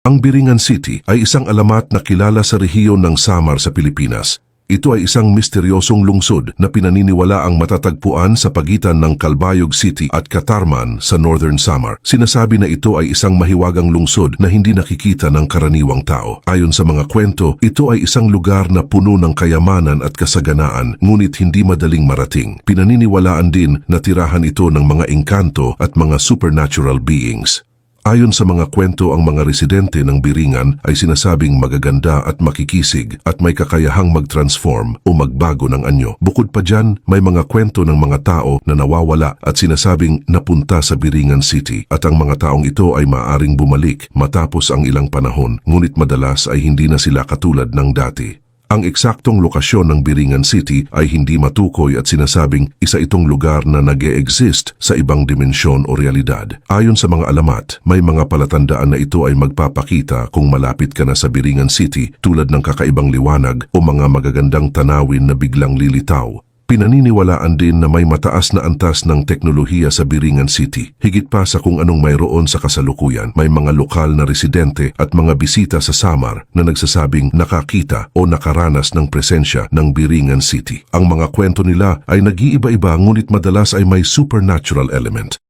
Ang Biringan City ay isang alamat na kilala sa rehiyon ng Samar sa Pilipinas. Ito ay isang misteryosong lungsod na pinaniniwala ang matatagpuan sa pagitan ng Calbayog City at Catarman sa Northern Samar. Sinasabi na ito ay isang mahiwagang lungsod na hindi nakikita ng karaniwang tao. Ayon sa mga kwento, ito ay isang lugar na puno ng kayamanan at kasaganaan, ngunit hindi madaling marating. Pinaniniwalaan din na tirahan ito ng mga engkanto at mga supernatural beings. Ayon sa mga kwento, ang mga residente ng Biringan ay sinasabing magaganda at makikisig at may kakayahang mag-transform o magbago ng anyo. Bukod pa dyan, may mga kwento ng mga tao na nawawala at sinasabing napunta sa Biringan City at ang mga taong ito ay maaaring bumalik matapos ang ilang panahon, ngunit madalas ay hindi na sila katulad ng dati. Ang eksaktong lokasyon ng Biringan City ay hindi matukoy at sinasabing isa itong lugar na nag-e-exist sa ibang dimensyon o realidad. Ayon sa mga alamat, may mga palatandaan na ito ay magpapakita kung malapit ka na sa Biringan City tulad ng kakaibang liwanag o mga magagandang tanawin na biglang lilitaw. Pinaniniwalaan din na may mataas na antas ng teknolohiya sa Biringan City. Higit pa sa kung anong mayroon sa kasalukuyan, may mga lokal na residente at mga bisita sa Samar na nagsasabing nakakita o nakaranas ng presensya ng Biringan City. Ang mga kwento nila ay nag-iiba-iba ngunit madalas ay may supernatural element.